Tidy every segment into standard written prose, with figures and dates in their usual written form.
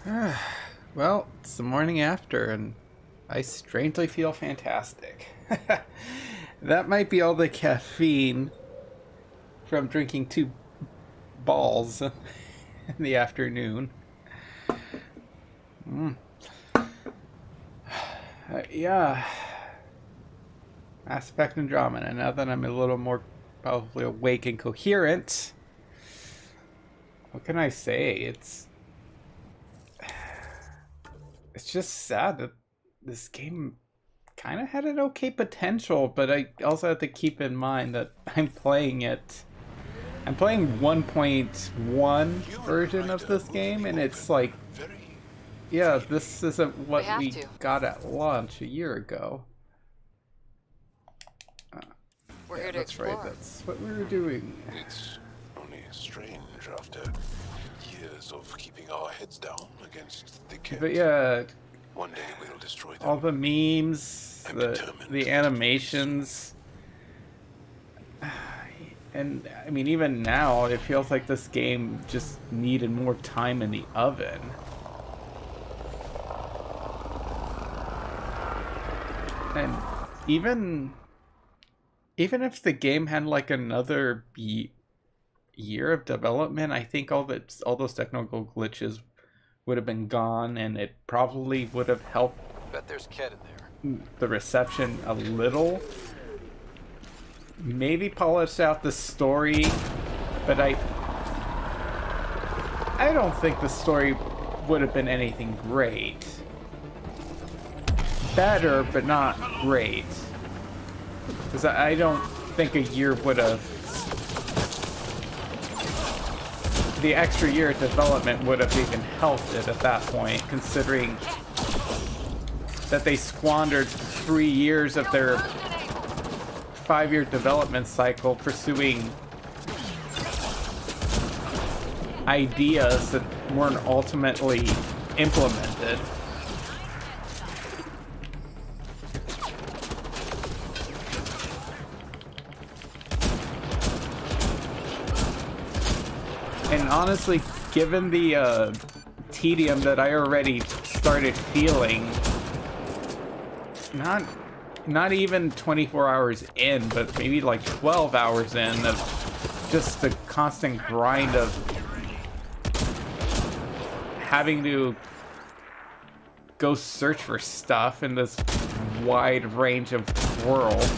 Well, it's the morning after, and I strangely feel fantastic. That might be all the caffeine from drinking two balls in the afternoon. Yeah. Aspect Andromeda. Now that I'm a little more probably awake and coherent, what can I say? It's just sad that this game kind of had an okay potential, but I also have to keep in mind that I'm playing 1.1 version of this game, and it's like, yeah, this isn't what we got at launch a year ago. We're here to that's explore. Right, that's what we were doing. It's only strange after years of keeping our heads down against the kids. But yeah, one day we'll destroy them. all the memes, the animations, and I mean, even now, it feels like this game just needed more time in the oven. And even if the game had like another year of development, I think all those technical glitches would have been gone, and it probably would have helped. Bet there's Ked in there. The reception a little. Maybe polish out the story, but I don't think the story would have been anything great. Better, but not great. Because I don't think a year would have... The extra year of development would have even helped it at that point, considering that they squandered 3 years of their 5-year development cycle pursuing ideas that weren't ultimately implemented. And honestly, given the tedium that I already started feeling, not even 24 hours in, but maybe like 12 hours in of just the constant grind of having to go search for stuff in this wide range of world.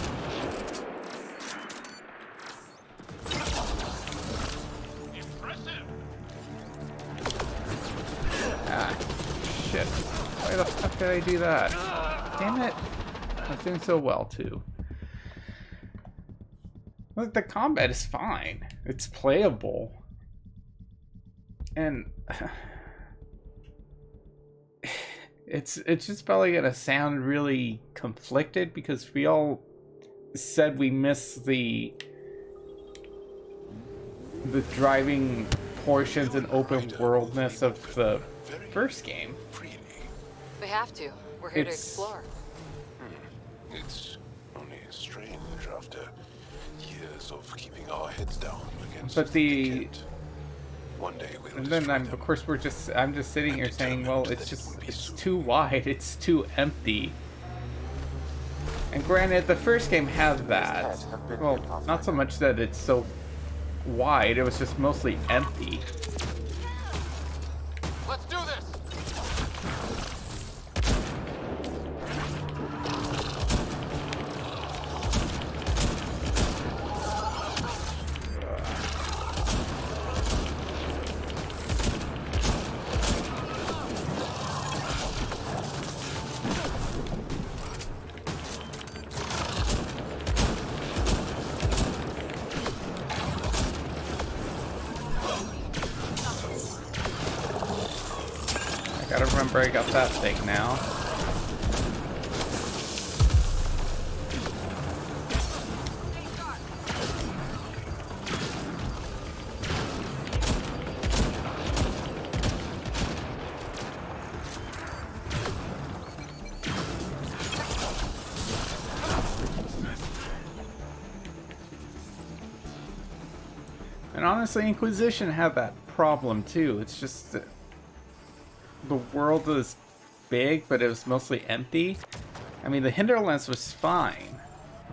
Shit. Why the fuck did I do that? Damn it. I was doing so well, too. Look, the combat is fine. It's playable. And... It's just probably gonna sound really conflicted because we all said we miss the driving portions and open worldness of the first game. We have to. We're here to explore. It's only strange after years of keeping our heads down against but the kid. One day we'll and then of course I'm just sitting here saying, well, it's too wide, it's too empty. And granted, the first game had that. Well, not so much that it's so wide, it was just mostly empty. Let's do this. Gotta remember I got that thing now. And honestly, Inquisition had that problem too. It's just that the world was big, but it was mostly empty. I mean, the Hinterlands was fine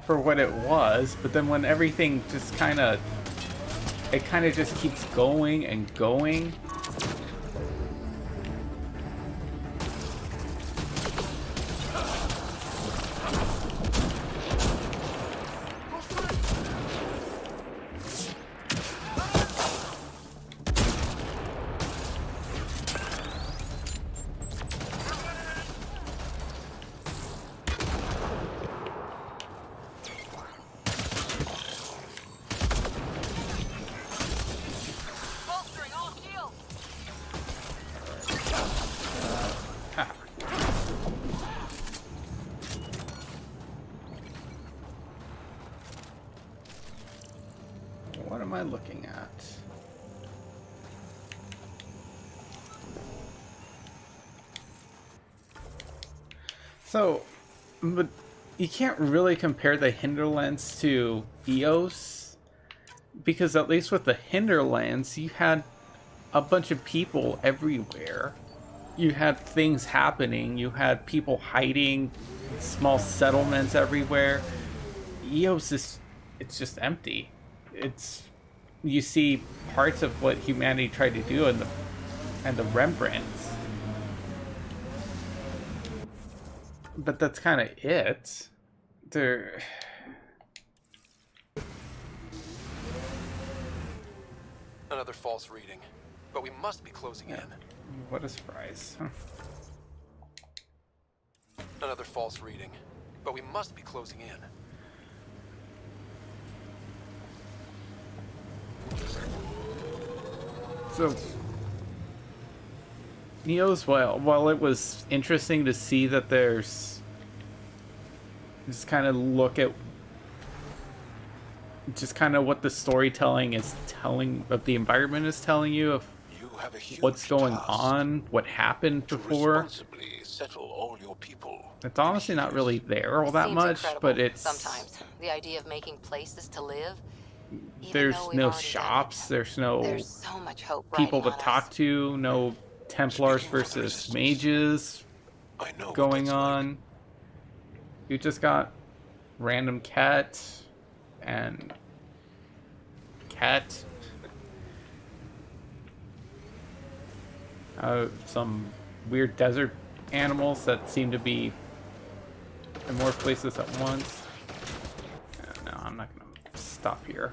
for what it was, but then when everything just kind of just keeps going and going. What am I looking at? So, but you can't really compare the Hinterlands to Eos, because at least with the Hinterlands, you had a bunch of people everywhere. You had things happening, you had people hiding, small settlements everywhere. Eos is, it's just empty. You see parts of what humanity tried to do in the Rembrandts, but that's kind of it. Another false reading, but we must be closing in. What a surprise! Huh. Another false reading, but we must be closing in. So, Neo's, while it was interesting to see that there's just kind of look at just kind of what the storytelling is telling, what the environment is telling you of what's going on, what happened before. Settle all your people. It's honestly not really there all that Seems much, incredible but it's sometimes the idea of making places to live. There's no shops, there's so much hope people to riding on talk us. to, no Templars versus mages I know what going it's on. You just got random cat and cat. Some weird desert animals that seem to be in more places at once. No, I'm not gonna stop here.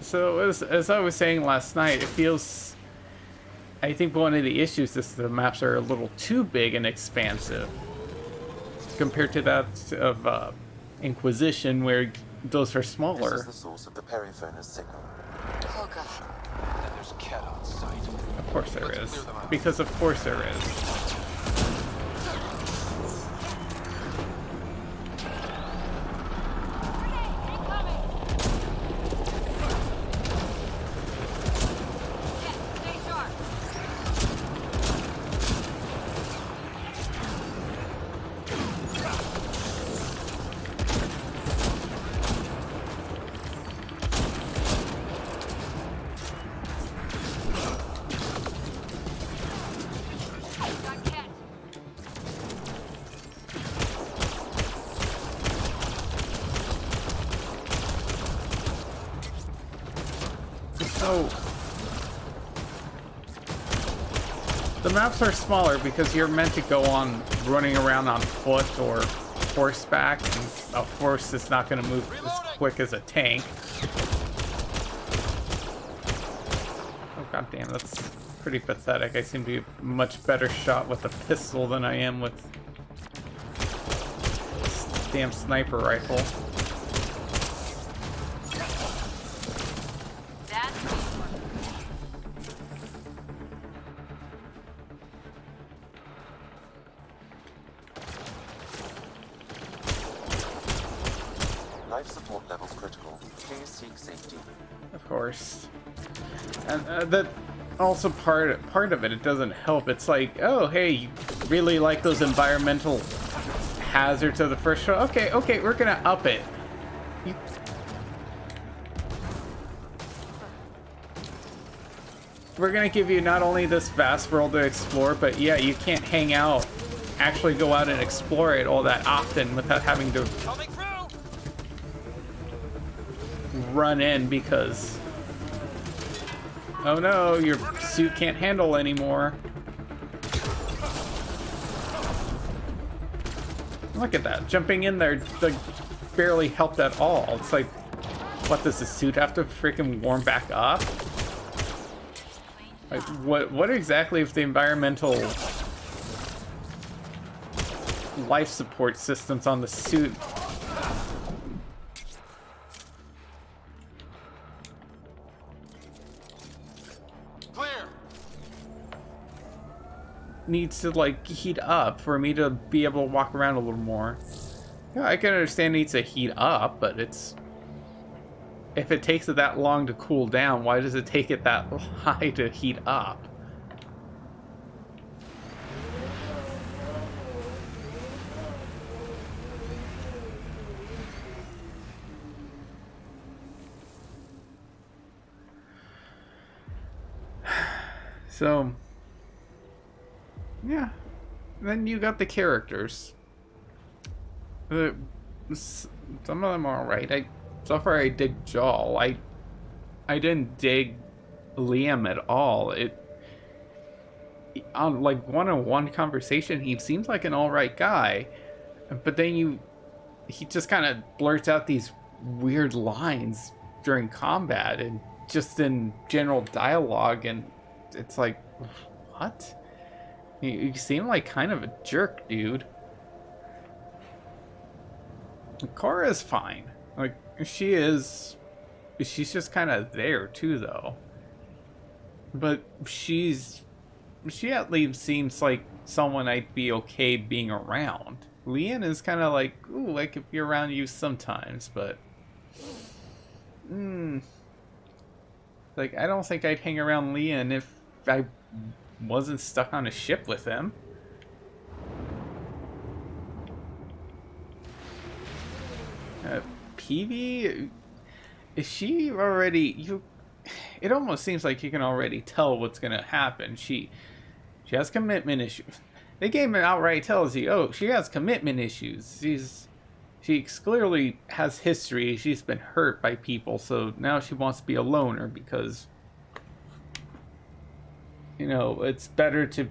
So as I was saying last night, it feels, I think one of the issues is the maps are a little too big and expansive compared to that of Inquisition, where those are smaller. This is the source of the periphone's signal. Oh god. And there's a cat on site. Of course there Let's is. clear them out. Because of course there is. So, the maps are smaller because you're meant to go on running around on foot or horseback, and a horse is not going to move as quick as a tank. Oh goddamn, that's pretty pathetic. I seem to be a much better shot with a pistol than I am with this damn sniper rifle. Life support levels critical. Please seek safety. Of course. And that also part of it. It doesn't help. It's like, oh, hey, you really like those environmental hazards of the first show? Okay, we're gonna up it. You... We're gonna give you not only this vast world to explore, but yeah, you can't hang out, actually go out and explore it all that often without having to run in because, oh no, your suit can't handle anymore. Look at that, jumping in there like, barely helped at all. It's like, what, does the suit have to freaking warm back up? Like, what exactly if the environmental life support systems on the suit needs to like heat up for me to be able to walk around a little more? Yeah, I can understand it needs to heat up, but it's, if it takes it that long to cool down, why does it take it that high to heat up? So, yeah. Then you got the characters. Some of them are alright. So far I dig Joel. I didn't dig Liam at all. On like one-on-one conversation, he seems like an alright guy. But then he just kind of blurts out these weird lines during combat and just in general dialogue, and it's like, what? You seem like kind of a jerk, dude. Cora's fine. Like, she's just kind of there too, though. But she at least seems like someone I'd be okay being around. Leon is kind of like, ooh, I could be around you sometimes, but like, I don't think I'd hang around Leon if I wasn't stuck on a ship with him. Peavy, is she already, it almost seems like you can already tell what's gonna happen. She has commitment issues. The game outright tells you, oh, she has commitment issues. She clearly has history. She's been hurt by people, so now she wants to be a loner because, you know, it's better to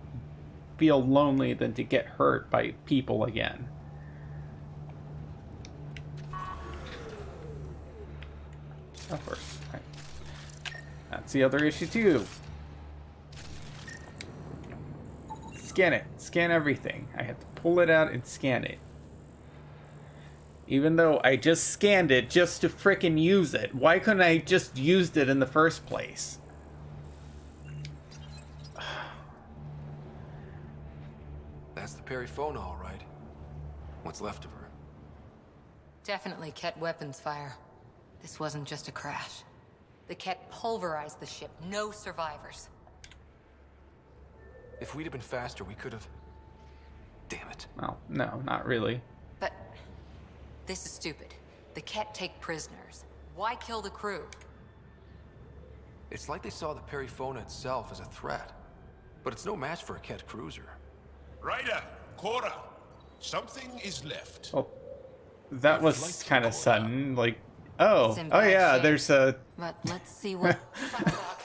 feel lonely than to get hurt by people again. Of course. Right. That's the other issue too. Scan it. Scan everything. I have to pull it out and scan it. Even though I just scanned it just to frickin' use it. Why couldn't I just used it in the first place? That's the Perifona, all right. What's left of her? Definitely Ket weapons fire. This wasn't just a crash. The Ket pulverized the ship. No survivors. If we'd have been faster, we could have... Damn it. Well, no, not really. But this is stupid. The Ket take prisoners. Why kill the crew? It's like they saw the Perifona itself as a threat. But it's no match for a Ket cruiser. Ryder, Cora, something is left. Well, that was kind of sudden. Like, oh yeah, shape. there's a... But let's see what... Fuck, Doc.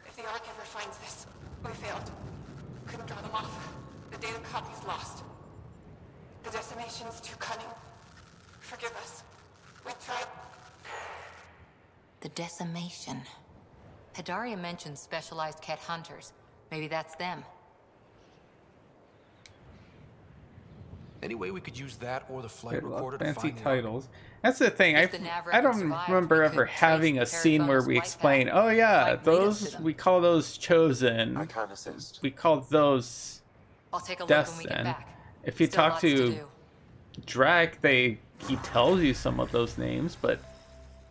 If the Ark ever finds this, we failed. Couldn't draw them off. The data copy's lost. The decimation's too cunning. Forgive us. We tried. The decimation. Hidaria mentioned specialized Ket hunters. Maybe that's them. Any way we could use that or the flight recorder to fancy find the titles. That's the thing. If the nav I don't record survived, remember we ever could having a trace scene where Perifona's we flight explain, path. oh yeah, Might lead us to those, them. we call those chosen. I can assist. We call those I'll take a look when we get destined. back. If you Still talk lots to do. Drake, he tells you some of those names, but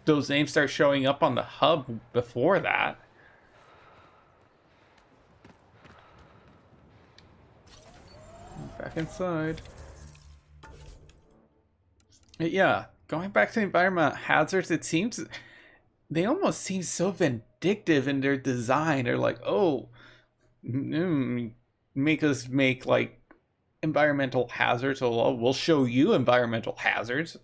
those names start showing up on the hub before that. Back inside. Yeah, going back to environmental hazards, it seems they almost seem so vindictive in their design. They're like, oh, make us make like environmental hazards. So we'll show you environmental hazards.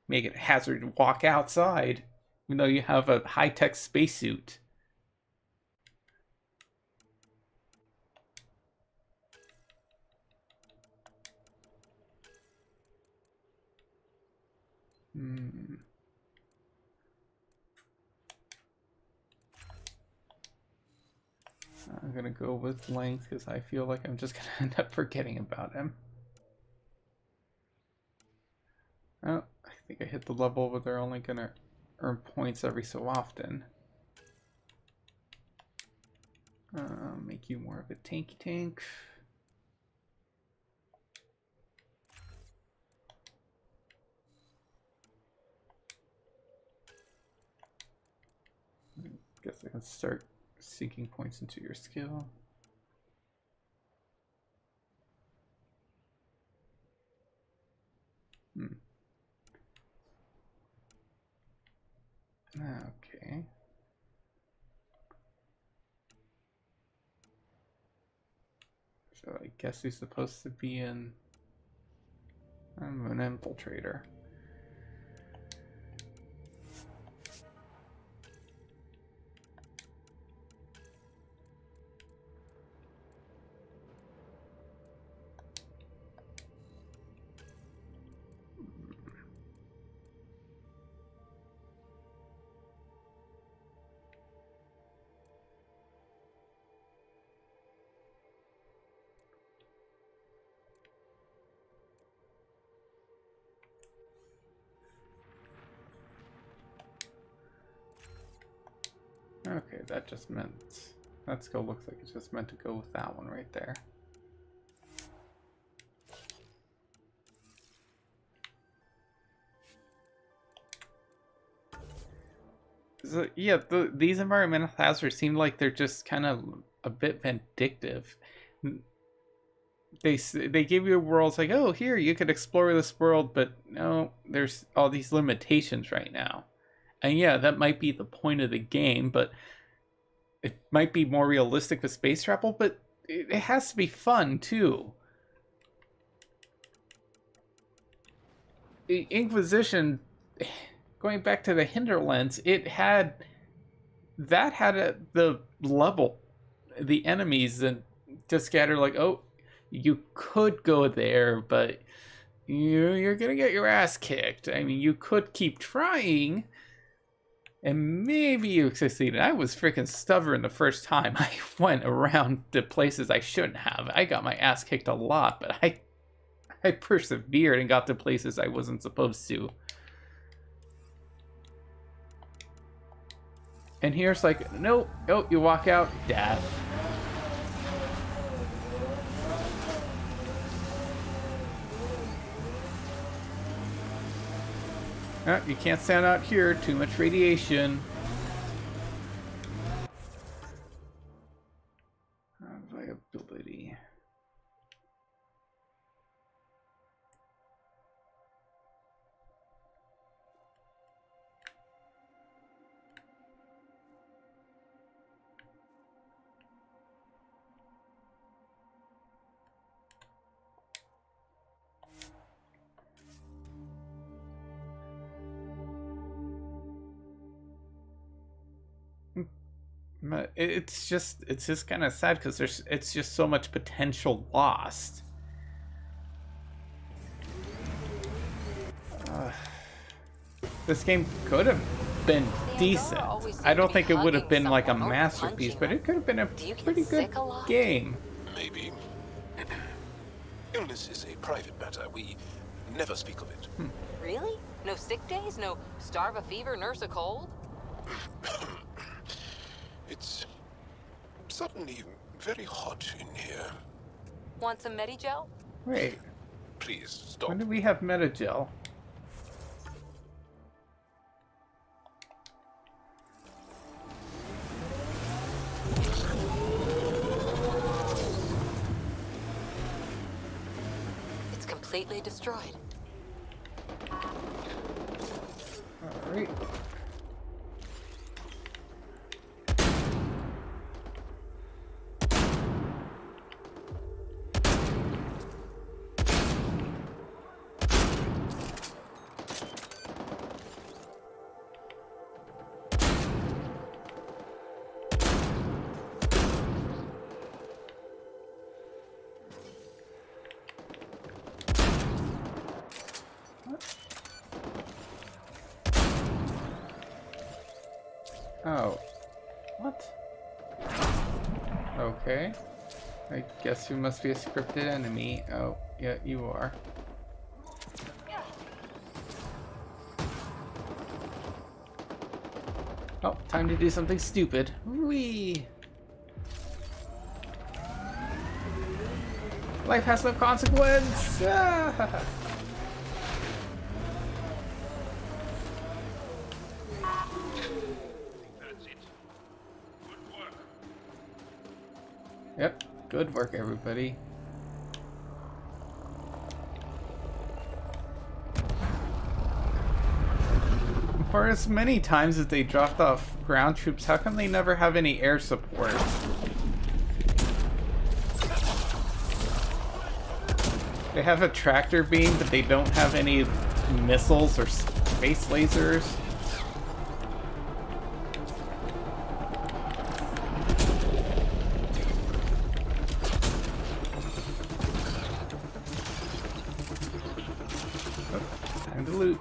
Make it a hazard to walk outside, even though you have a high-tech spacesuit. I'm gonna go with length because I feel like I'm just gonna end up forgetting about him. Oh, I think I hit the level where they're only gonna earn points every so often. Make you more of a tanky tank. Guess I can start sinking points into your skill. Okay. So I guess he's supposed to be in... I'm an infiltrator. Okay, that just meant... That skill looks like it's just meant to go with that one right there. So, yeah, these environmental hazards seem like they're just kind of a bit vindictive. They give you a world, it's like, oh, here, you could explore this world, but no, there's all these limitations right now. And yeah, that might be the point of the game, but it might be more realistic with space travel, but it has to be fun, too. The Inquisition, going back to the Hinterlands, the level, the enemies, and just scatter like, oh, you could go there, but you're gonna get your ass kicked. I mean, you could keep trying, and maybe you succeeded. I was freaking stubborn the first time I went around to places I shouldn't have. I got my ass kicked a lot, but I persevered and got to places I wasn't supposed to. And here's like, nope, oh, you walk out, death. Oh, you can't stand out here, too much radiation. Viability. It's just kind of sad because it's just so much potential lost. This game could have been decent. I don't think it would have been like a masterpiece, but it could have been a pretty good game. Maybe. Illness is a private matter. We never speak of it. Really? No sick days? No starve a fever, nurse a cold? It's suddenly very hot in here. Want some Medigel? Wait, Please stop. when did we have Metagel? It's completely destroyed. Alright. Oh. What? Okay. I guess you must be a scripted enemy. Oh, yeah, you are. Oh, time to do something stupid. Whee! Life has no consequence! Ah! Yep, good work, everybody. For as many times as they dropped off ground troops, how come they never have any air support? They have a tractor beam, but they don't have any missiles or space lasers. Time to loot.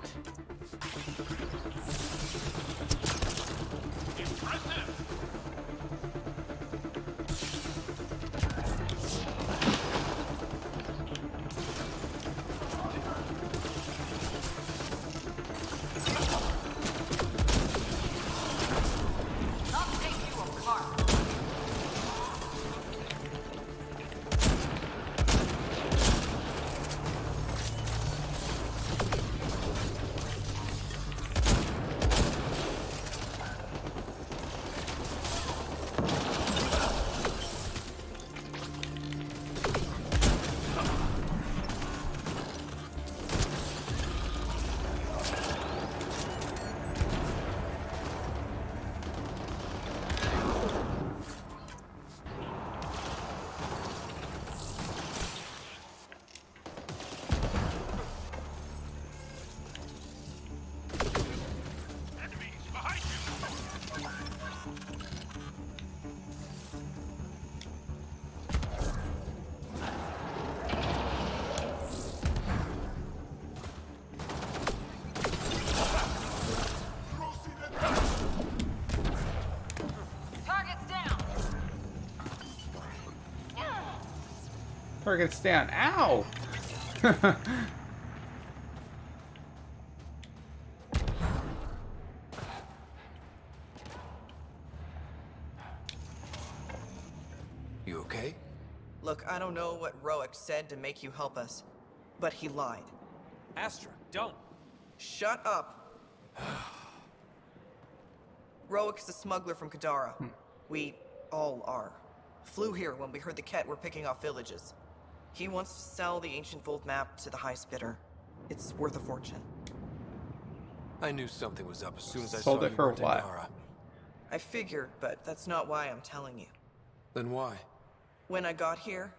Target's down. Ow! You okay? Look, I don't know what Roic said to make you help us, but he lied. Astra, don't. Shut up. Roic is a smuggler from Kadara. We all are. Flew here when we heard the Ket were picking off villages. He wants to sell the ancient Volt map to the highest bidder. It's worth a fortune. I knew something was up as soon as I Sold saw it you for weren't in what? Dara. I figured, but that's not why I'm telling you. Then why? When I got here,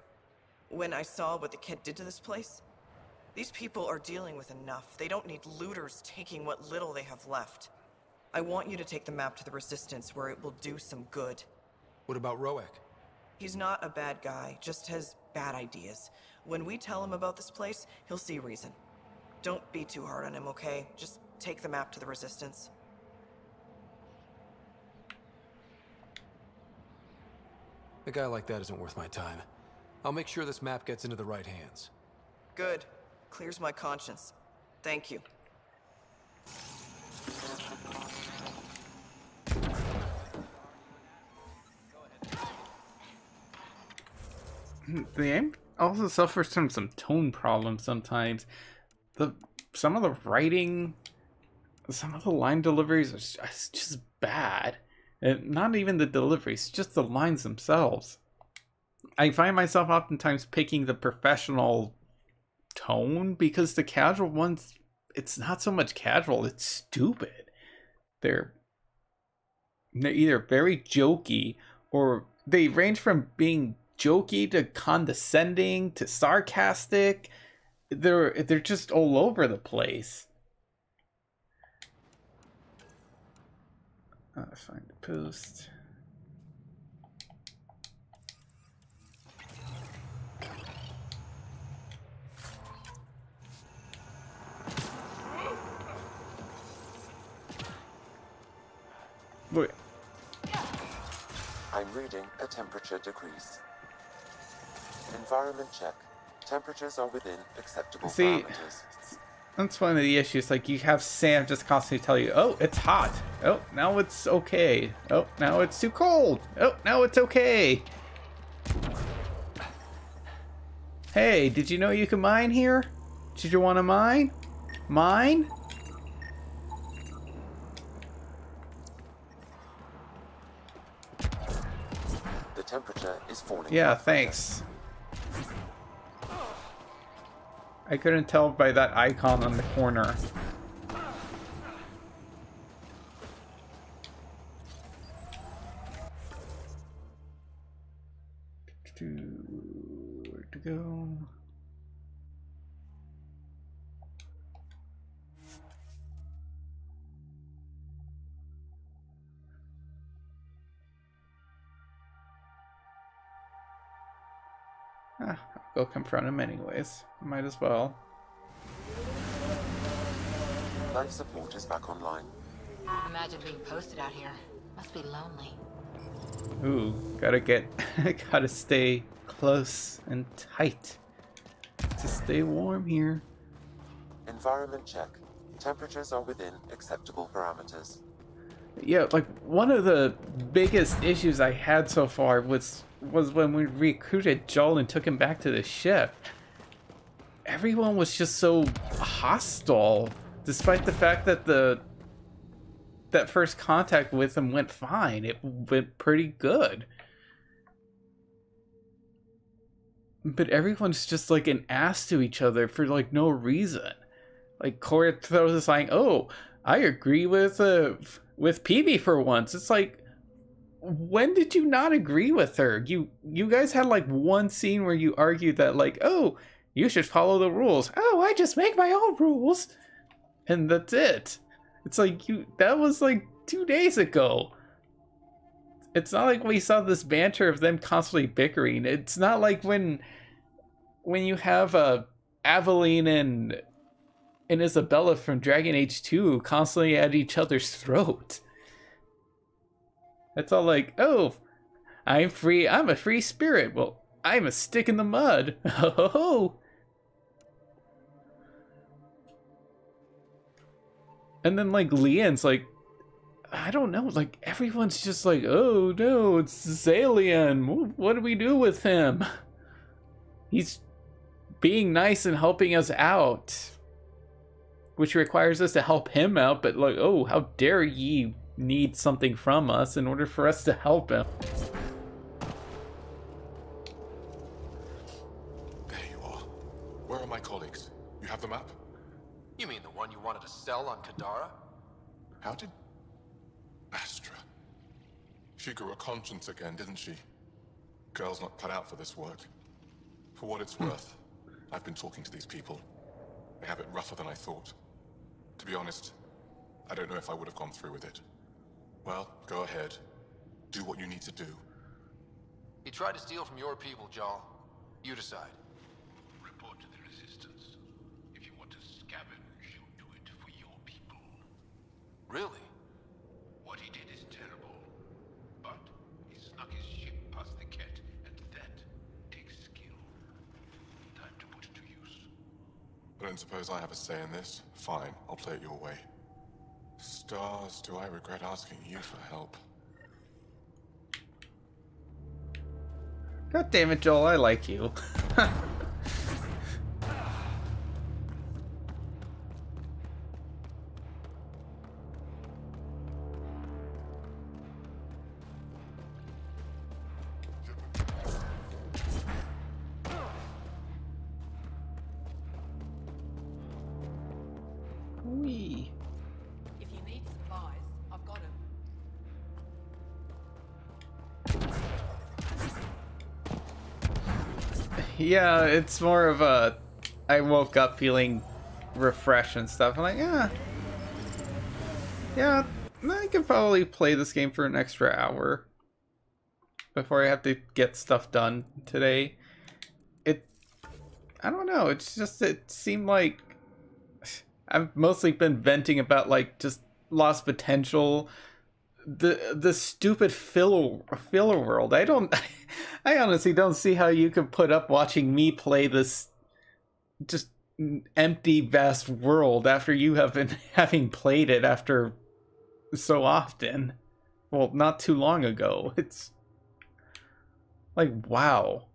when I saw what the Ket did to this place, these people are dealing with enough. They don't need looters taking what little they have left. I want you to take the map to the Resistance where it will do some good. What about Roic? He's not a bad guy, just has bad ideas. When we tell him about this place, he'll see reason. Don't be too hard on him, okay? Just take the map to the Resistance. A guy like that isn't worth my time. I'll make sure this map gets into the right hands. Good. Clears my conscience. Thank you. The game also suffers from some tone problems sometimes. Some of the writing, some of the line deliveries are just bad. And not even the deliveries, just the lines themselves. I find myself oftentimes picking the professional tone because the casual ones it's not so much casual, it's stupid. They're either very jokey, or they range from being jokey to condescending to sarcastic. They're just all over the place. Find the post. Wait. I'm reading a temperature decrease. Environment check. Temperatures are within acceptable parameters. That's one of the issues. Like, you have Sam just constantly tell you, oh, it's hot. Oh, now it's okay. Oh, now it's too cold. Oh, now it's okay. Hey, did you know you can mine here? Did you want to mine? Mine? The temperature is falling. Yeah, thanks. I couldn't tell by that icon on the corner. Where to go? I'll go confront him anyways. Might as well. Life support is back online. Imagine being posted out here. Must be lonely. Ooh, gotta stay close and tight to stay warm here. Environment check. Temperatures are within acceptable parameters. Yeah, like, one of the biggest issues I had so far was when we recruited Joel and took him back to the ship. Everyone was just so hostile, despite the fact that that first contact with him went fine. It went pretty good. But everyone's just like an ass to each other for like no reason. Like, Cora throws this line, oh, I agree with Peebee for once. It's like, when did you not agree with her? You guys had like one scene where you argued that, like, oh, you should follow the rules. Oh, I just make my own rules. And that's it. It's like, that was like 2 days ago. It's not like we saw this banter of them constantly bickering. It's not like when you have Aveline and Isabella from Dragon Age 2 constantly at each other's throat. It's all like, oh, I'm free. I'm a free spirit. Well, I'm a stick in the mud. Oh. And then, like, Leon's like, I don't know, like, everyone's just like, oh no, it's Zalian. What do we do with him? He's being nice and helping us out, which requires us to help him out, but like, oh, how dare ye need something from us in order for us to help him. There you are. Where are my colleagues? You have the map? You mean the one you wanted to sell on Kadara? How did... Astra. She grew a conscience again, didn't she? Girl's not cut out for this work. For what it's worth, I've been talking to these people. They have it rougher than I thought. To be honest, I don't know if I would have gone through with it. Well, go ahead. Do what you need to do. He tried to steal from your people, Jarl. You decide. Report to the Resistance. If you want to scavenge, you'll do it for your people. Really? What he did is terrible. But he snuck his ship past the Ket, and that takes skill. Time to put it to use. I don't suppose I have a say in this. Fine, I'll play it your way. Stars, do I regret asking you for help? God damn it, Joel, I like you. me. If you need supplies, I've got them. Yeah, it's more of a... I woke up feeling refreshed and stuff. I'm like, yeah, I could probably play this game for an extra hour before I have to get stuff done today. I don't know, it's just, it seemed like I've mostly been venting about like just lost potential, the stupid filler world. I honestly don't see how you could put up watching me play this just empty vast world after you have been having played it after so often. Well, not too long ago. It's like, wow.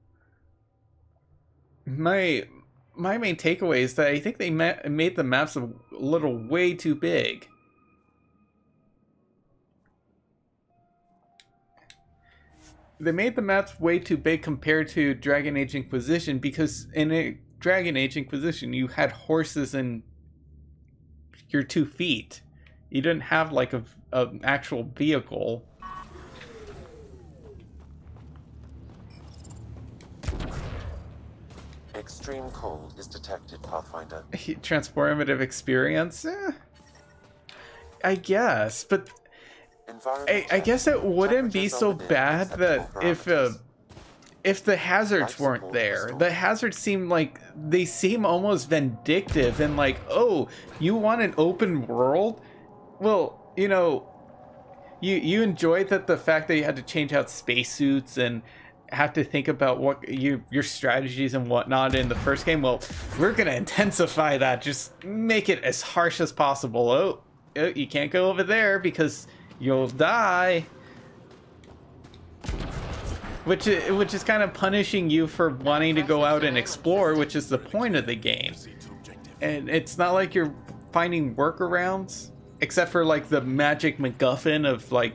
My main takeaway is that I think they made the maps a little way too big. They made the maps way too big compared to Dragon Age Inquisition, because in Dragon Age Inquisition you had horses and your 2 feet. You didn't have like an actual vehicle. Extreme cold is detected, Pathfinder. Transformative experience? I guess, but I guess it wouldn't be so bad that if the hazards weren't there. The hazards seem like they seem almost vindictive and like, oh, you want an open world? Well, you know, you enjoyed the fact that you had to change out spacesuits and have to think about what your strategies and whatnot in the first game. Well, we're gonna intensify that, just make it as harsh as possible. Oh, you can't go over there because you'll die, which is kind of punishing you for wanting to go out and explore, which is the point of the game. And it's not like you're finding workarounds, except for like the magic MacGuffin of like,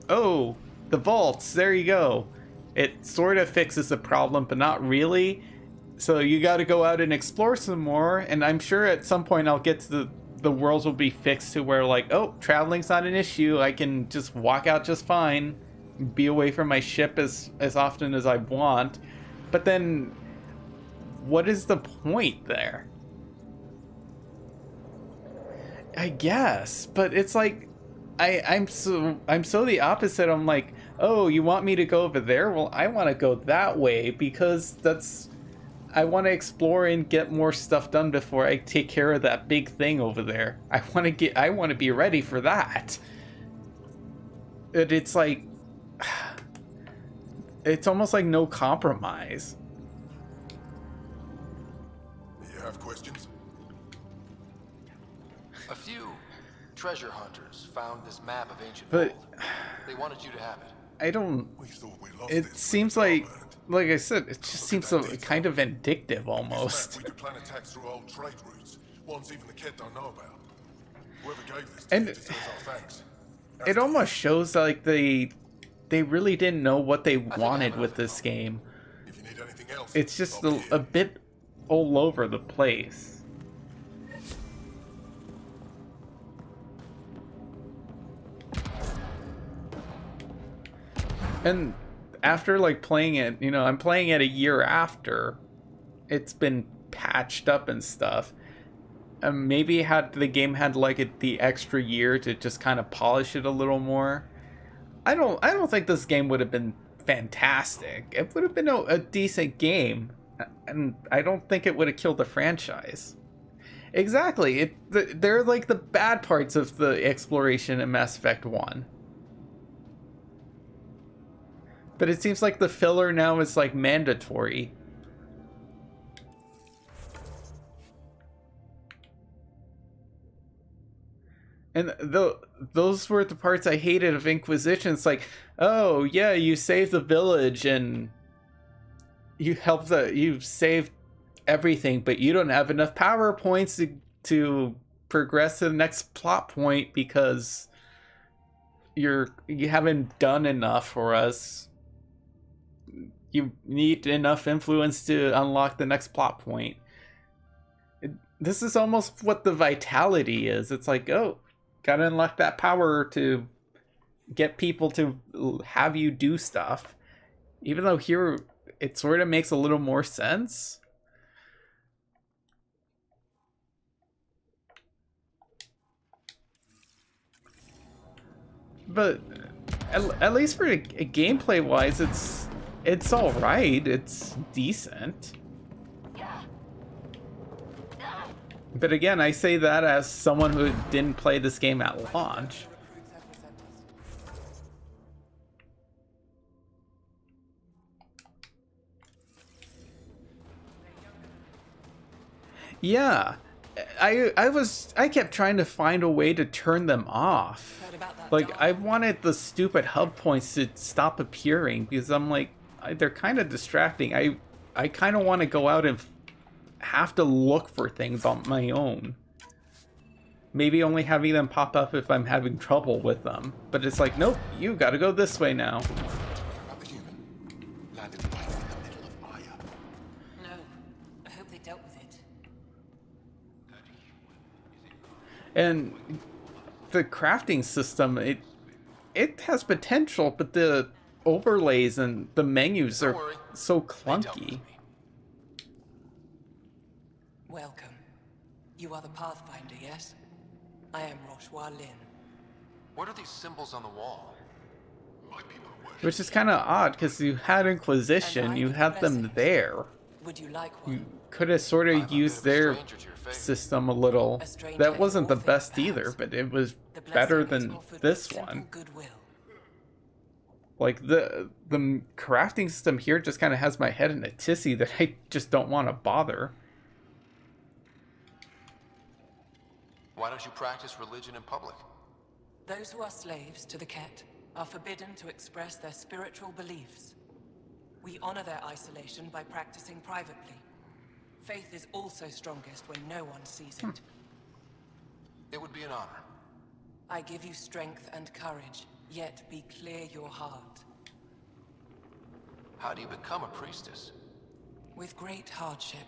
oh, the vaults, there you go. It sort of fixes the problem, but not really. So you got to go out and explore some more. And I'm sure at some point I'll get to the worlds will be fixed to where like, oh, traveling's not an issue. I can just walk out just fine, be away from my ship as often as I want. But then, what is the point there? I guess, but it's like, I'm so the opposite. I'm like, oh, you want me to go over there? Well, I want to go that way because I want to explore and get more stuff done before I take care of that big thing over there. I want to be ready for that. It's like, it's almost like no compromise. You have questions? A few treasure hunters found this map of ancient But gold. They wanted you to have it. I don't. We thought we lost It seems like I said, it just seems so kind of vindictive almost. We could plan attacks through old trade routes, ones even the kid don't know about. Whoever gave this And to you deserves our thanks. it almost shows like they really didn't know what they wanted with this game. If you need anything else, It's just I'll be a here. bit all over the place. And after like playing it, you know, I'm playing it a year after it's been patched up and stuff. Maybe had the game had like the extra year to just kind of polish it a little more. I don't think this game would have been fantastic. It would have been a decent game, and I don't think it would have killed the franchise. Exactly. They're like the bad parts of the exploration in Mass Effect 1. But it seems like the filler now is like mandatory. And those were the parts I hated of Inquisition. It's like, oh yeah, you saved the village and you've saved everything, but you don't have enough power points to progress to the next plot point because you haven't done enough for us. You need enough influence to unlock the next plot point. this is almost what the vitality is. It's like, oh, gotta unlock that power to get people to have you do stuff. Even though here it sort of makes a little more sense. But at least for gameplay wise, it's all right. It's decent. But again, I say that as someone who didn't play this game at launch. Yeah, I kept trying to find a way to turn them off. Like, I wanted the stupid hub points to stop appearing because I'm like, they're kind of distracting. I kind of want to go out and have to look for things on my own. Maybe only having them pop up if I'm having trouble with them. But it's like, nope, you gotta go this way now. About the human. Landed right in the middle of Aya. No, I hope they dealt with it. And the crafting system, it has potential, but the overlays and the menus are so clunky. Welcome. You are the Pathfinder, yes? I am Roshua Lin. What are these symbols on the wall? Which is kind of odd, because you had Inquisition, you had them there. Would you like one? You could have sort of used their system a little. That wasn't the best either, but it was better than this one. Like, the crafting system here just kind of has my head in a tizzy that I just don't want to bother. Why don't you practice religion in public? Those who are slaves to the Ket are forbidden to express their spiritual beliefs. We honor their isolation by practicing privately. Faith is also strongest when no one sees it. It would be an honor. I give you strength and courage, yet be clear your heart. How do you become a priestess? With great hardship.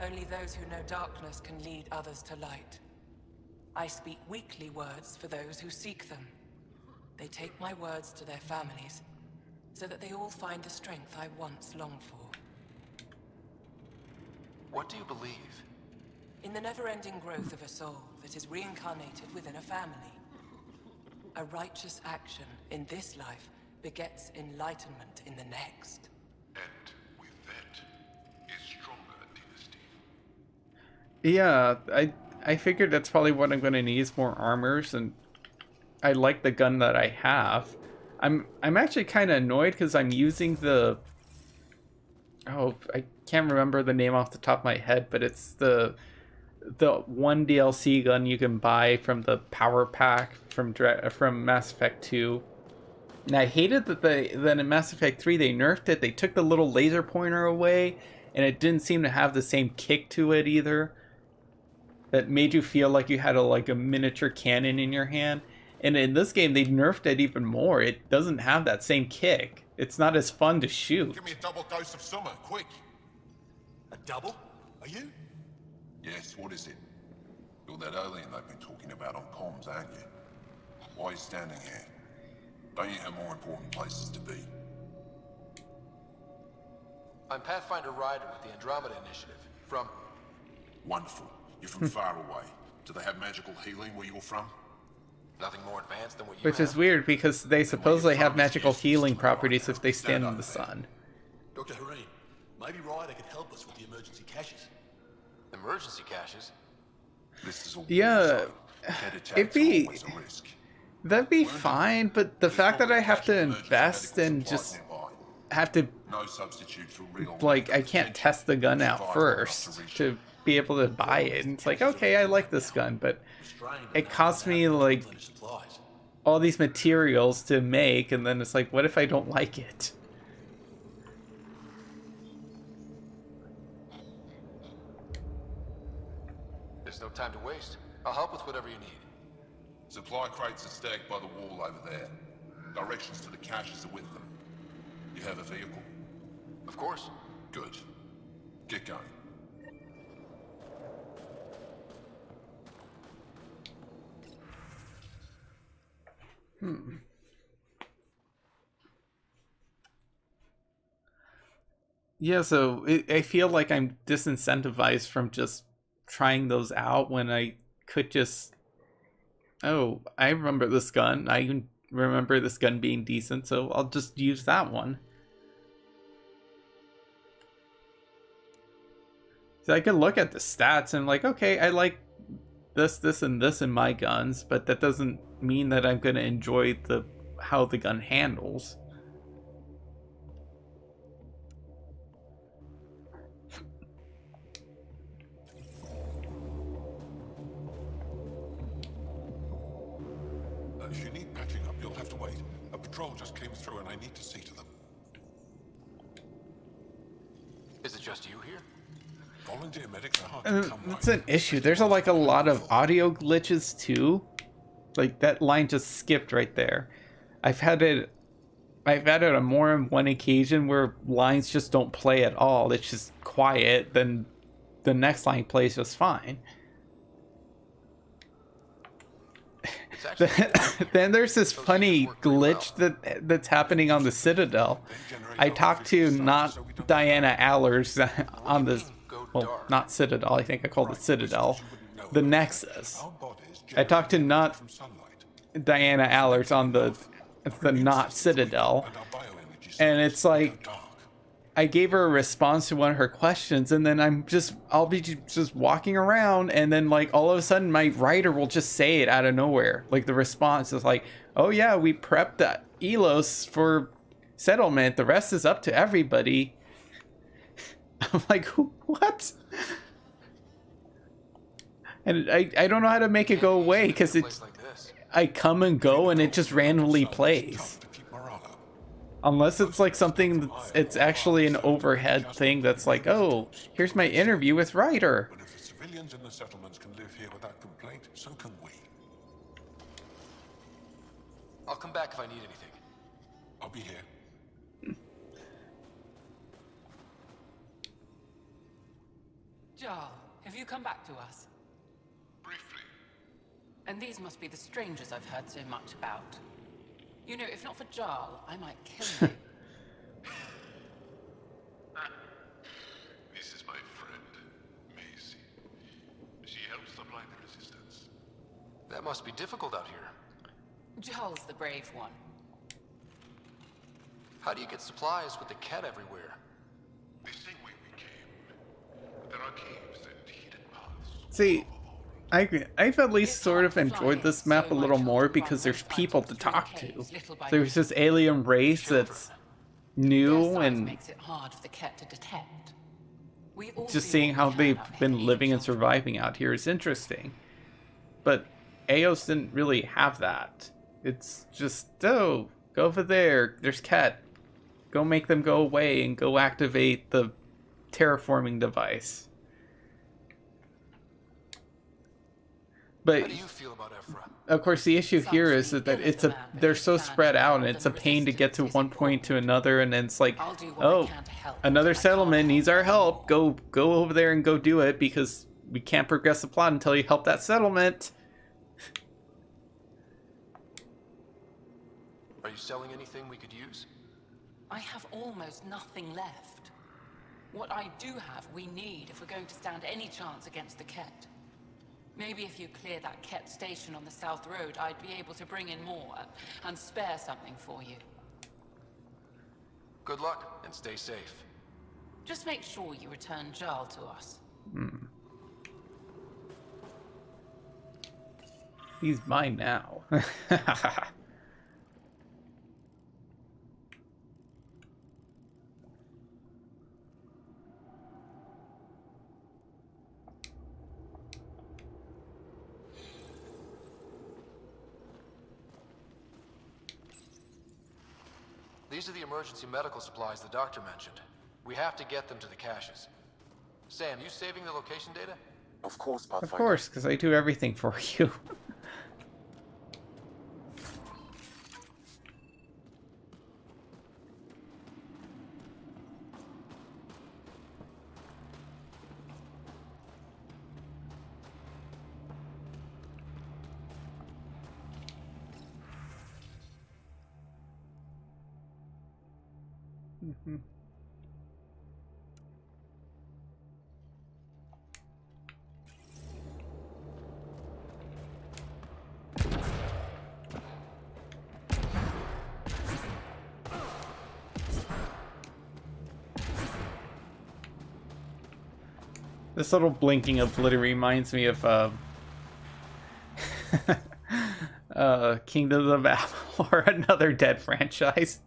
Only those who know darkness can lead others to light. I speak weakly words for those who seek them. They take my words to their families, so that they all find the strength I once longed for. What do you believe? In the never-ending growth of a soul that is reincarnated within a family. A righteous action in this life begets enlightenment in the next. And with that is stronger dynasty. Yeah, I figured that's probably what I'm going to need is more armors, and I like the gun that I have. I'm actually kind of annoyed because I'm using the... Oh, I can't remember the name off the top of my head, but it's the one DLC gun you can buy from the power pack from Mass Effect 2. And I hated that in Mass Effect 3 they nerfed it. They took the little laser pointer away, and it didn't seem to have the same kick to it either. That made you feel like you had a miniature cannon in your hand. And in this game, they nerfed it even more. It doesn't have that same kick. It's not as fun to shoot. Give me a double dose of summer, quick. A double? Are you? Yes, what is it? You're that alien they've been talking about on comms, aren't you? Why are you standing here? Don't you have more important places to be? I'm Pathfinder Ryder with the Andromeda Initiative. From... Wonderful. You're from far away. Do they have magical healing where you're from? Nothing more advanced than what you Which have. is weird because they supposedly have magical healing properties if they stand in the sun. Dr. Harim, maybe Ryder could help us with the emergency caches. Emergency caches? This is all Yeah, it'd be... always a risk. That'd be fine, but the fact that I have to invest and just have to, No substitute for real. like, I can't test the gun out first to be able to buy it. And it's like, okay, I like this gun, but it costs me, like, all these materials to make, and then it's like, what if I don't like it? There's no time to waste. I'll help with whatever you need. Supply crates are stacked by the wall over there. Directions to the caches are with them. You have a vehicle? Of course. Good. Get going. Yeah, so I feel like I'm disincentivized from just trying those out when I could just... Oh, I remember this gun. I remember this gun being decent, so I'll just use that one. So I can look at the stats and like, okay, I like this, this, and this in my guns, but that doesn't mean that I'm going to enjoy how the gun handles. If you need patching up, you'll have to wait. A patrol just came through and I need to see to them. Is it just you here? Volunteer medics are hard to come by. That's an issue. There's a lot of audio glitches too. Like that line just skipped right there. I've had it on more than one occasion where lines just don't play at all. It's just quiet, then the next line plays just fine. Then there's this funny glitch that's happening on the Citadel. I talked to not Diana Allers on the, well, not Citadel, I think I called it Citadel, the Nexus. I talked to not Diana Allers on the not Citadel, and it's like I gave her a response to one of her questions, and then I'll be just walking around, and then like all of a sudden my writer will just say it out of nowhere. Like the response is like, "Oh yeah, we prepped that Elos for settlement. The rest is up to everybody." I'm like, what? And I don't know how to make it go away because I come and go and it just randomly plays. Unless it's like something it's actually an overhead thing that's like, oh, here's my interview with Ryder. But if the civilians in the settlements can live here without complaint, so can we. I'll come back if I need anything. I'll be here. Jarl, have you come back to us? Briefly. And these must be the strangers I've heard so much about. You know, if not for Jarl, I might kill you. This is my friend, Macy. She helps supply the resistance. That must be difficult out here. Jarl's the brave one. How do you get supplies with the cat everywhere? The same way we came. There are caves and hidden paths. See, I've at least sort of enjoyed this map a little more because there's people to talk to. There's this alien race that's new and makes it hard for the cat to detect. just seeing how they've been living and surviving out here is interesting. But Eos didn't really have that. It's just, oh, go over there, there's Ket. Go make them go away and go activate the terraforming device. But How do you feel about Ephra? of course, the issue here is that they're so spread out, and it's a pain to get to one point to another, and then it's like, oh, another settlement needs our help. Go over there and go do it because we can't progress the plot until you help that settlement. Are you selling anything we could use? I have almost nothing left. What I do have, we need if we're going to stand any chance against the Ket. Maybe if you clear that Ket station on the South Road, I'd be able to bring in more and spare something for you. Good luck, and stay safe. Just make sure you return Jarl to us. He's mine now. These are the emergency medical supplies the doctor mentioned. We have to get them to the caches. Sam, you saving the location data? Of course, Of Pathfinder. course, because I do everything for you. Mm-hmm. This little blinking of glitter reminds me of Kingdoms of Apple or another dead franchise.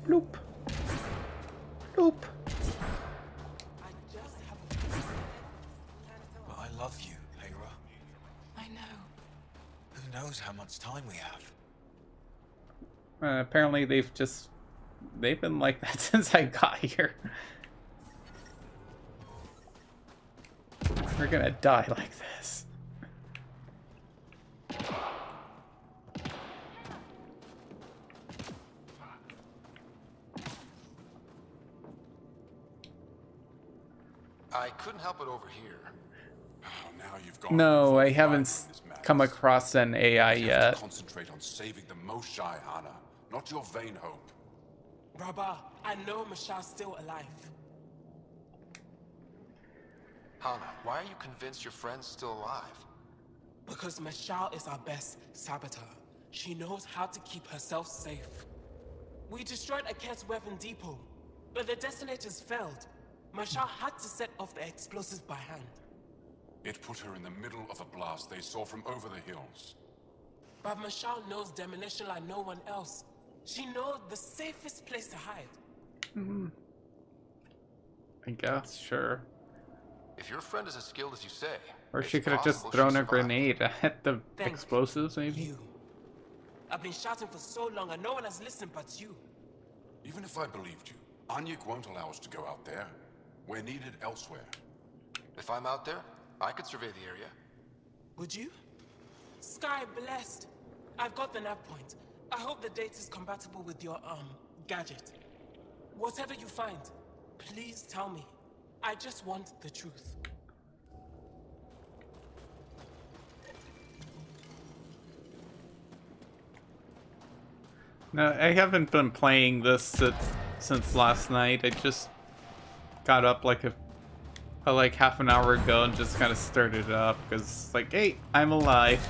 Bloop. Bloop. But I love you, Hera. I know. Who knows how much time we have? Apparently they've been like that since I got here. We're gonna die like this. I couldn't help it over here. Oh, now you've gone No, I full haven't flight in this madness. come across an AI You have to yet. concentrate on saving the Moshai, Hana, not your vain hope. Rabba, I know Mashal's still alive. Hana, why are you convinced your friend's still alive? Because Mashal is our best saboteur. She knows how to keep herself safe. We destroyed Aket's weapon depot, but the detonators failed. Mashal had to set off the explosives by hand. It put her in the middle of a blast they saw from over the hills. But Mashal knows demolition like no one else. She knows the safest place to hide. I guess, sure. If your friend is as skilled as you say, Or it's she could have just possible she thrown a survived. grenade at the Thank explosives, maybe? You. I've been shouting for so long and no one has listened but you. Even if I believed you, Anyek won't allow us to go out there. We're needed elsewhere. If I'm out there, I could survey the area. Would you? Sky blessed. I've got the nav point. I hope the data's compatible with your, gadget. Whatever you find, please tell me. I just want the truth. No, I haven't been playing this since last night. I just got up like half an hour ago and just kind of started it up because, like, hey, I'm alive.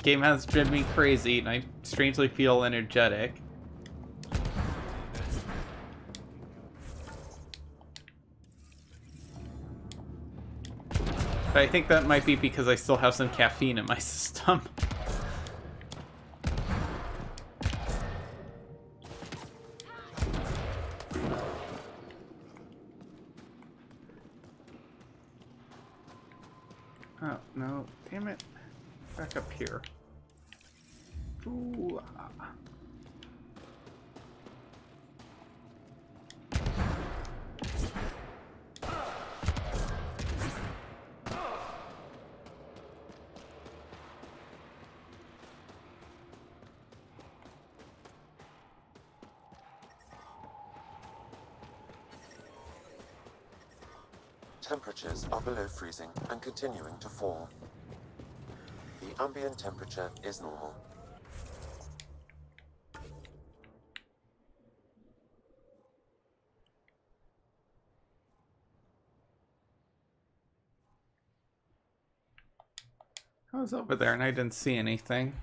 Game has driven me crazy, and I strangely feel energetic. But I think that might be because I still have some caffeine in my system. Oh, no. Damn it. Back up here. Ooh. Temperatures are below freezing and continuing to fall. The ambient temperature is normal. I was over there and I didn't see anything.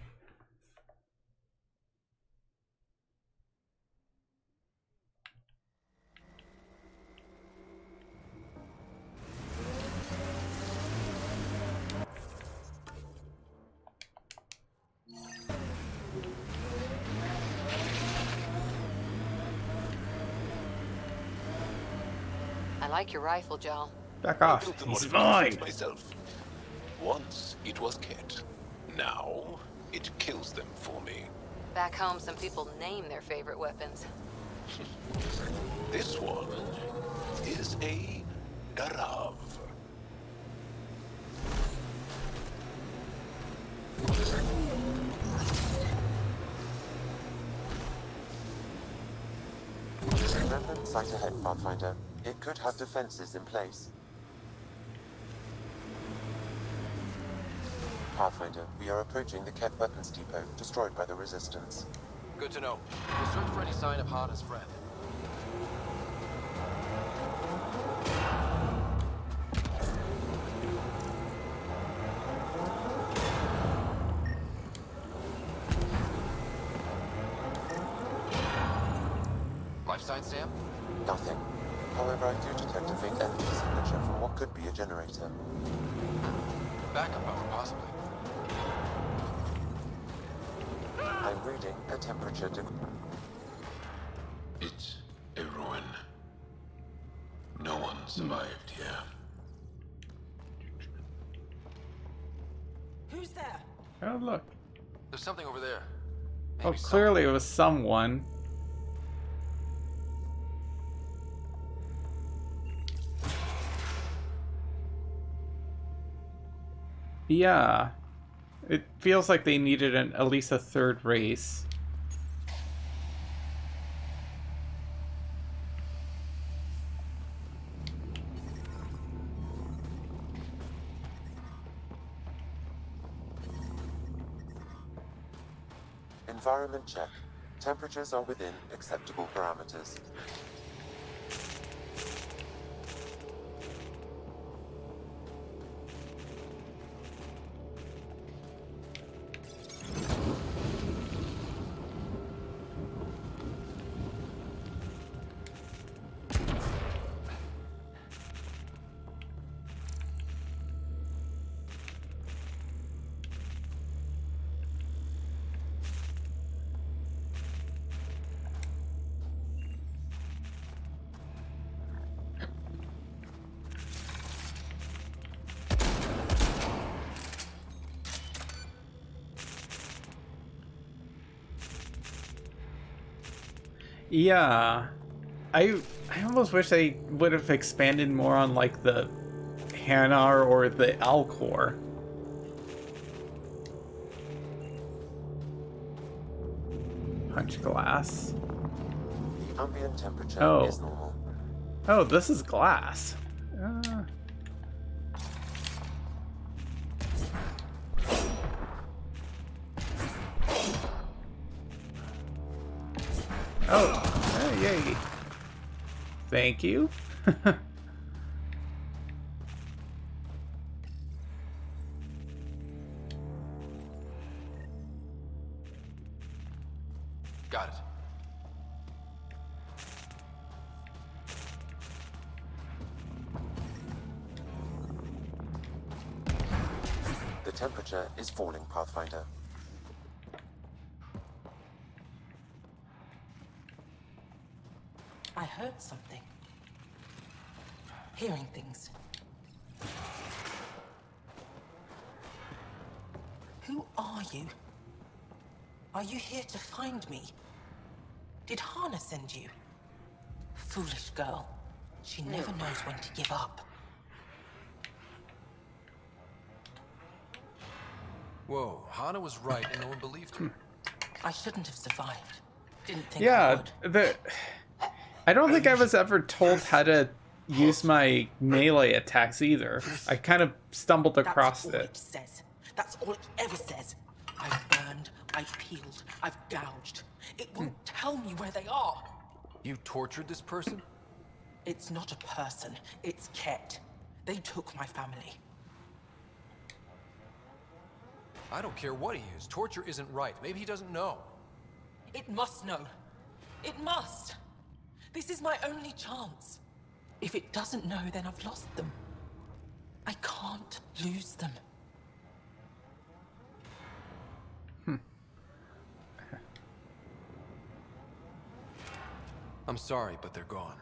I like your rifle, Jal. Back off. He's mine. Myself. Once it was Ket. Now it kills them for me. Back home, some people name their favorite weapons. This one is a Garav. Remnant site ahead, Pathfinder. It could have defenses in place. Pathfinder, we are approaching the Ket weapons depot, destroyed by the Resistance. Good to know. We'll search for any sign of Hana's friend. Life sign, Sam? Nothing. However, I do detect a faint energy signature from what could be a generator. Backup power, possibly. I'm reading a temperature It's a ruin. No one survived here. Who's there? Oh, look. There's something over there. Oh, Maybe clearly it was someone. Yeah. It feels like they needed at least a third race. Environment check. Temperatures are within acceptable parameters. Yeah. I almost wish they would have expanded more on like the Hanar or the Alcor. Punch glass. The ambient temperature Oh. is normal. Oh, this is glass. Oh, yay. Thank you. Got it. The temperature is falling, Pathfinder. I heard something. Hearing things. Who are you? Are you here to find me? Did Hana send you? Foolish girl. She never knows when to give up. Whoa, Hana was right and no one believed her. I shouldn't have survived. Didn't think I Yeah, would. I don't think I was ever told how to use my melee attacks either. I kind of stumbled across That's all it. it says. That's all it ever says. I've burned, I've peeled, I've gouged. It won't tell me where they are. You tortured this person? It's not a person, it's Ket. They took my family. I don't care what he is. Torture isn't right. Maybe he doesn't know. It must know. It must. This is my only chance. If it doesn't know, then I've lost them. I can't lose them. I'm sorry, but they're gone.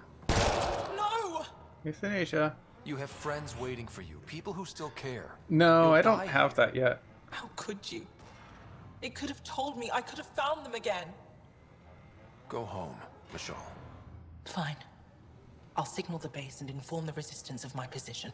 No! Euthanasia. You have friends waiting for you. People who still care. No, You'll I don't die have here. that yet. How could you? It could have told me. I could have found them again. Go home, Michelle. Fine. I'll signal the base and inform the Resistance of my position.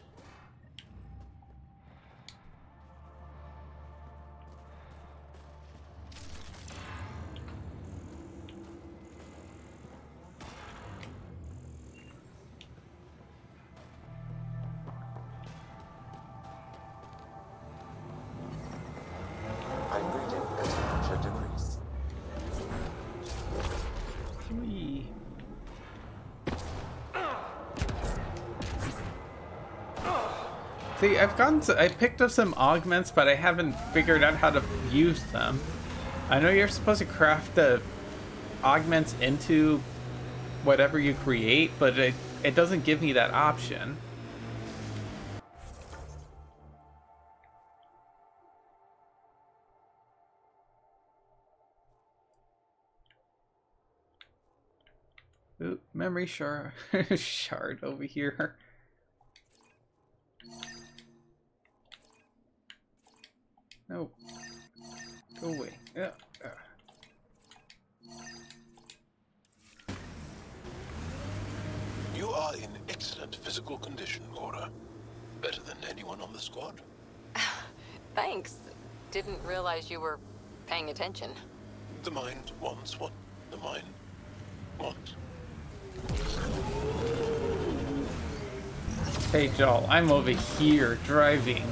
See, I picked up some augments, but I haven't figured out how to use them. I know you're supposed to craft the augments into whatever you create, but it doesn't give me that option. Ooh, memory shard, shard over here. No. Go away. Yeah. You are in excellent physical condition, Cora. Better than anyone on the squad. Thanks. Didn't realize you were paying attention. The mind wants what the mind wants. Hey Joel, I'm over here driving.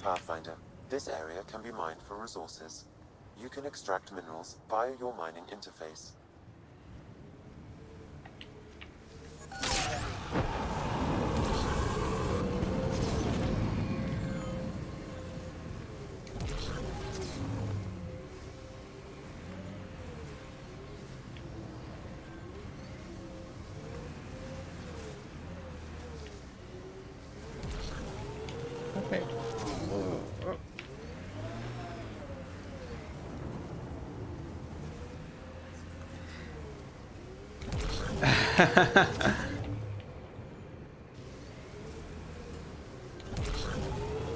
Pathfinder, this area can be mined for resources. You can extract minerals via your mining interface. Okay.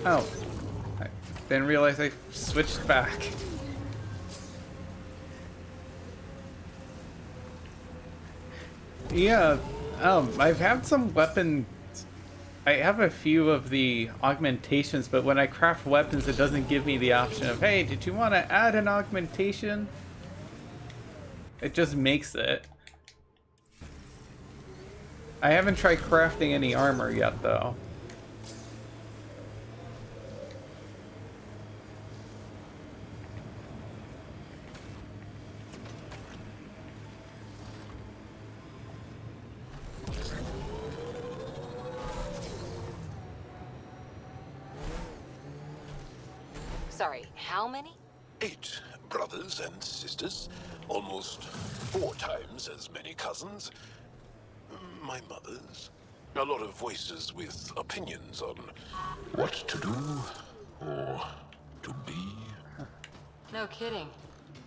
Oh, I didn't realize I switched back. Yeah, I've had some weapon. I have a few of the augmentations, but when I craft weapons, it doesn't give me the option of, hey, did you want to add an augmentation? It just makes it. I haven't tried crafting any armor yet, though. Sorry, how many? 8 brothers and sisters, almost 4 times as many cousins. My mother's. A lot of voices with opinions on what to do or to be. No kidding.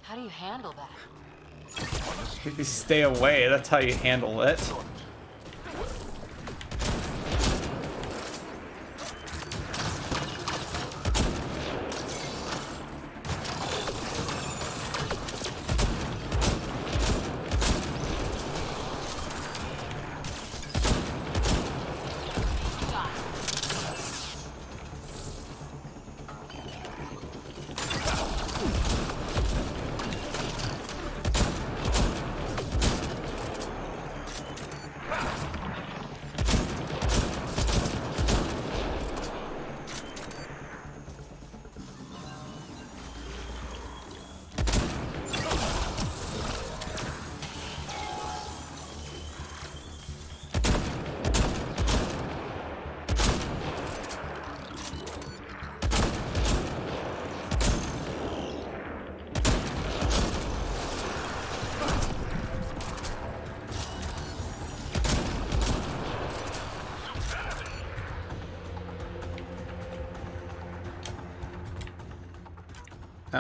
How do you handle that? If you stay away, that's how you handle it.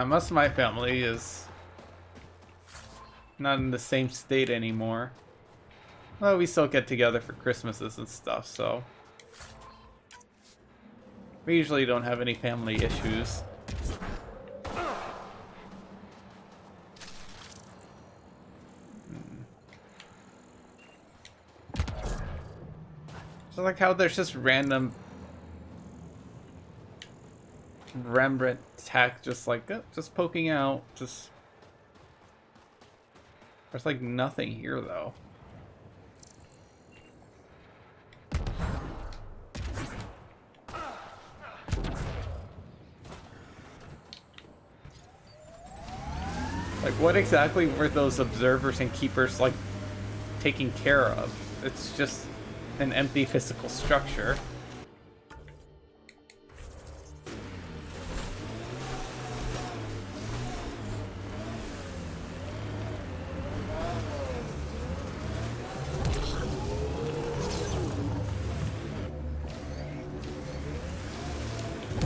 Most of my family is not in the same state anymore. Well, we still get together for Christmases and stuff, so we usually don't have any family issues. I like how there's just random Rembrandt tech just like just poking out. Just there's like nothing here though. Like, what exactly were those observers and keepers, like, taking care of? It's just an empty physical structure.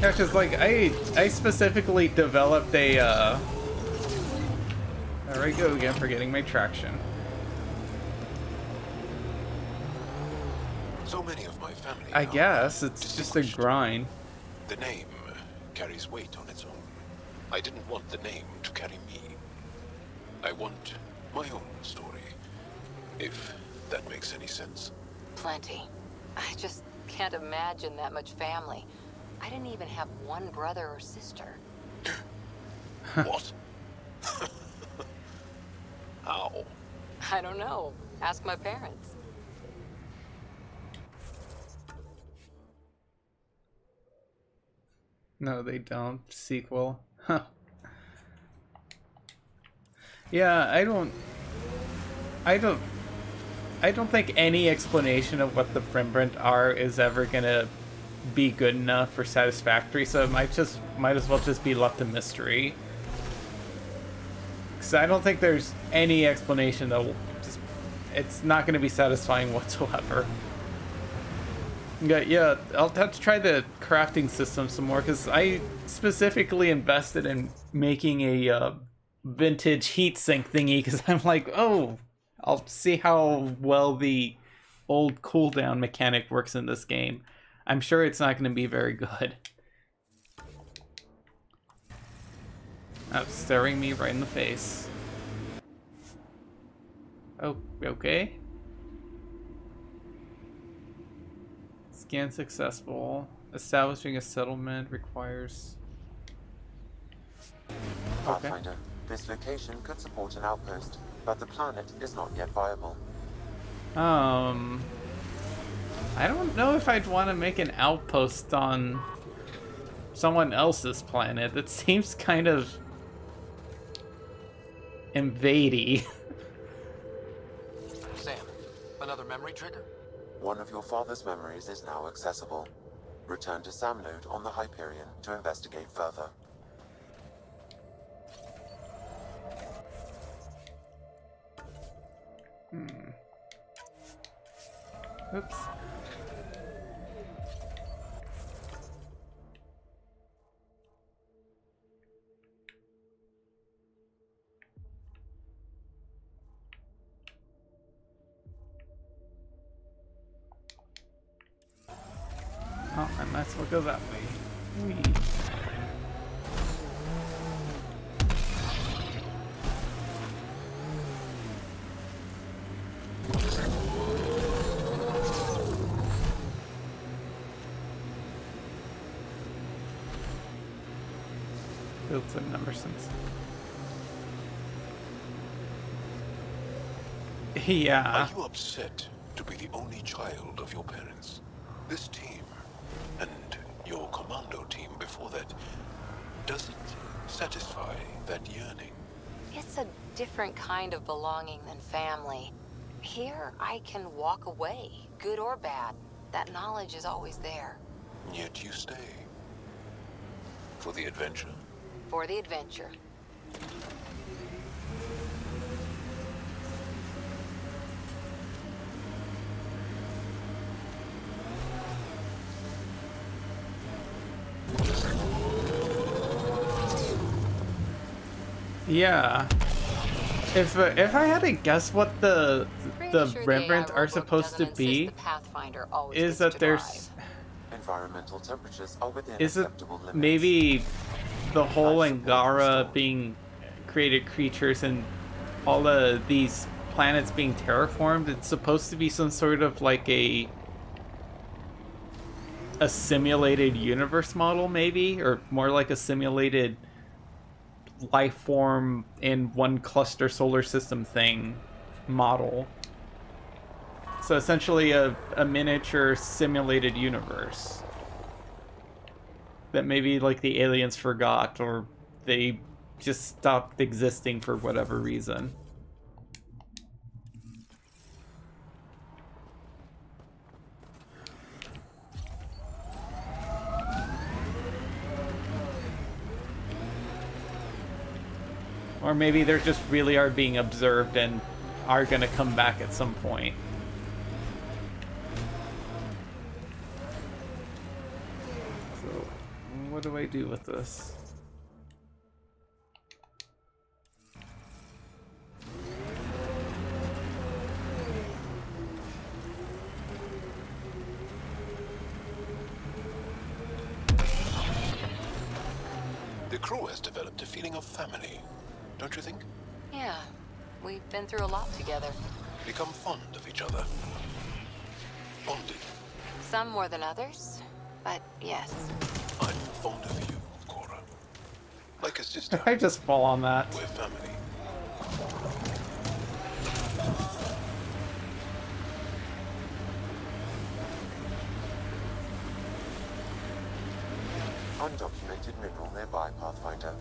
Yeah, because, like, I specifically developed a, there I go again, forgetting my traction. So many of my family I guess, it's just a grind. The name carries weight on its own. I didn't want the name to carry me. I want my own story, if that makes any sense. Plenty. I just can't imagine that much family. I didn't even have one brother or sister. What? How? I don't know. Ask my parents. No, they don't. Sequel. Huh. Yeah, I don't think any explanation of what the Primbrant are is ever gonna be good enough or satisfactory, so it might as well just be left a mystery. Because I don't think there's any explanation that it's not gonna be satisfying whatsoever. Yeah, I'll have to try the crafting system some more, because I specifically invested in making a vintage heatsink thingy, because I'm like, oh, I'll see how well the old cooldown mechanic works in this game. I'm sure it's not going to be very good. Oh, staring me right in the face. Oh, okay. Scan successful. Establishing a settlement requires... Pathfinder, this location could support an outpost, but the planet is not yet viable. I don't know if I'd want to make an outpost on someone else's planet. That seems kind of invadey. Sam, another memory trigger? One of your father's memories is now accessible. Return to Sam Node on the Hyperion to investigate further. Oops. Oh, I might as well go that way. Whee. Built-in Emerson's. Yeah. Are you upset to be the only child of your parents? This team, and your commando team before that, does it satisfy that yearning? It's a different kind of belonging than family. Here, I can walk away, good or bad. That knowledge is always there. Yet you stay. For the adventure? For the adventure. Yeah. If I had to guess what the Rembrandt are supposed to be, is that there's environmental temperatures are within is it acceptable limits. maybe the whole Angara being created creatures and all of these planets being terraformed? It's supposed to be some sort of like a simulated universe model, maybe, or more like a simulated life form in one cluster solar system thing model. So essentially a miniature simulated universe that maybe like the aliens forgot, or they just stopped existing for whatever reason. Or maybe they just really are being observed and are gonna come back at some point. So, what do I do with this? The crew has developed a feeling of family, don't you think? Yeah, we've been through a lot together. Become fond of each other. Bonded. Some more than others, but yes. I'm fond of you, Cora. Like a sister. I just fall on that. We're family. Undocumented mineral nearby, Pathfinder.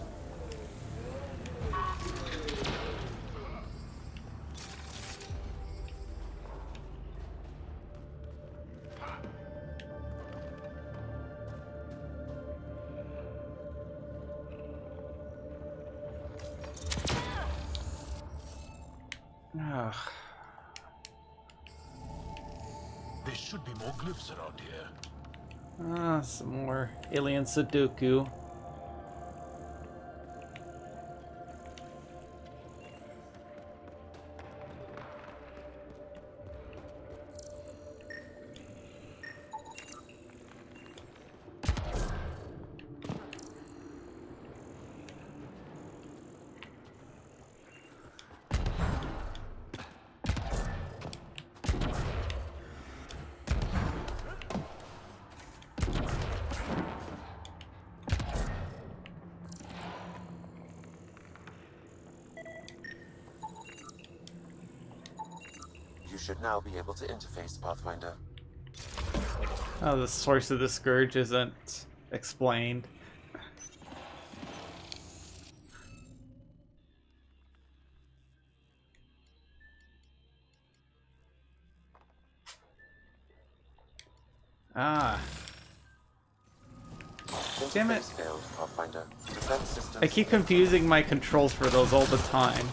Ugh. There should be more glyphs around here. Ah, some more alien Sudoku. You should now be able to interface, Pathfinder. Oh, the source of the scourge isn't explained. Ah. Damn it. Failed, Pathfinder. Defense systems. I keep confusing my controls for those all the time.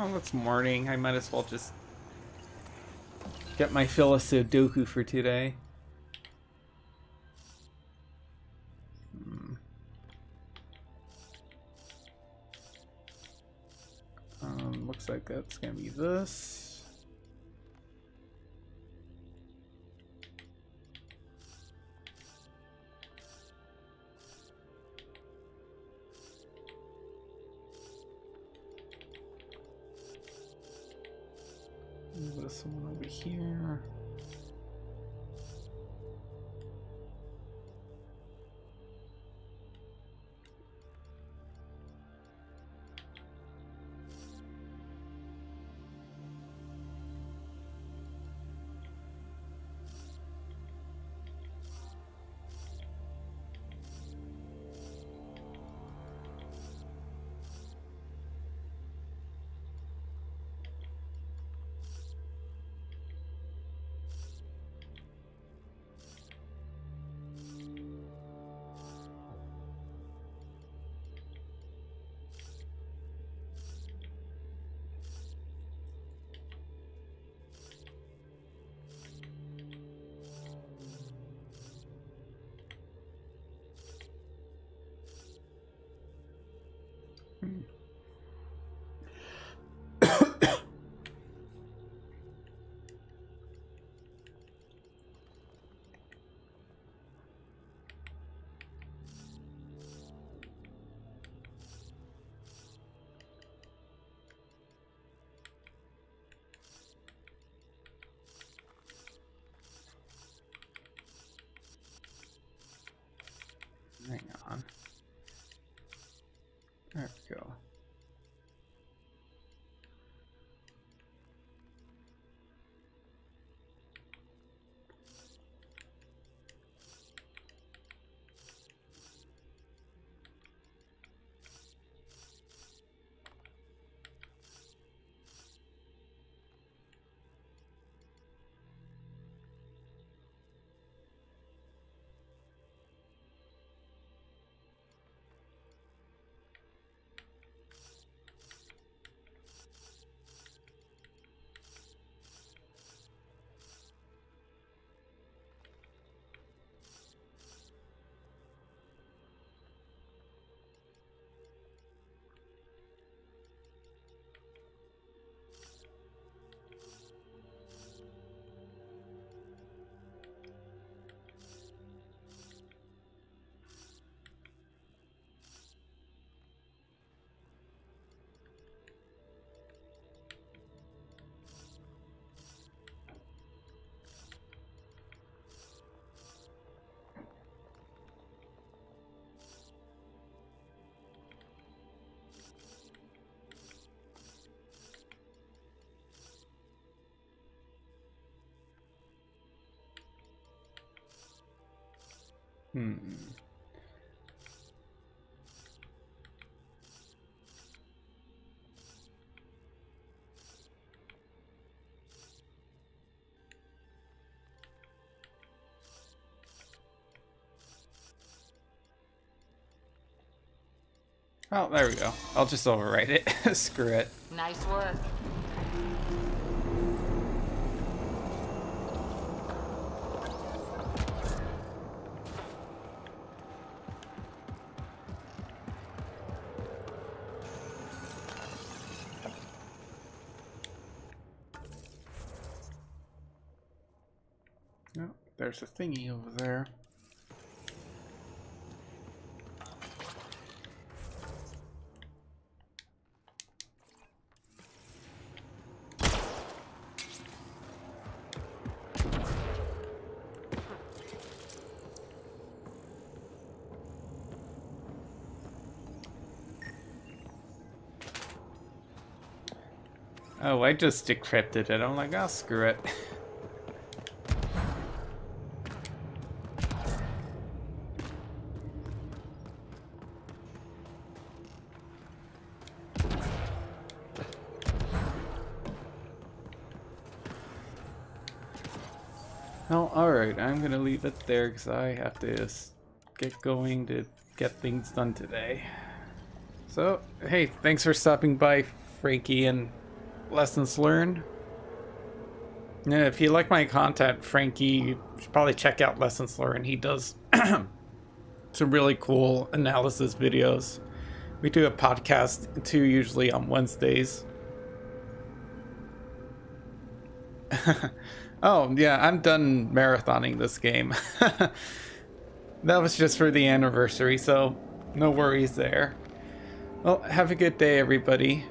Oh, it's morning. I might as well just get my fill of Sudoku for today. Looks like that's gonna be this. Move this one over here. Hang on. There we go. Oh, there we go. I'll just overwrite it. Screw it. Nice work. Oh, there's a thingy over there. Oh, I just decrypted it. I'm like, oh, screw it. Oh, alright, I'm gonna leave it there because I have to just get going to get things done today. So, hey, thanks for stopping by, Frankie and lessons learned. Yeah, if you like my content, Frankie, you should probably check out Lessons Learned. He does some really cool analysis videos. We do a podcast too, usually on Wednesdays. Oh, yeah, I'm done marathoning this game. That was just for the anniversary, so no worries there. Well, have a good day, everybody.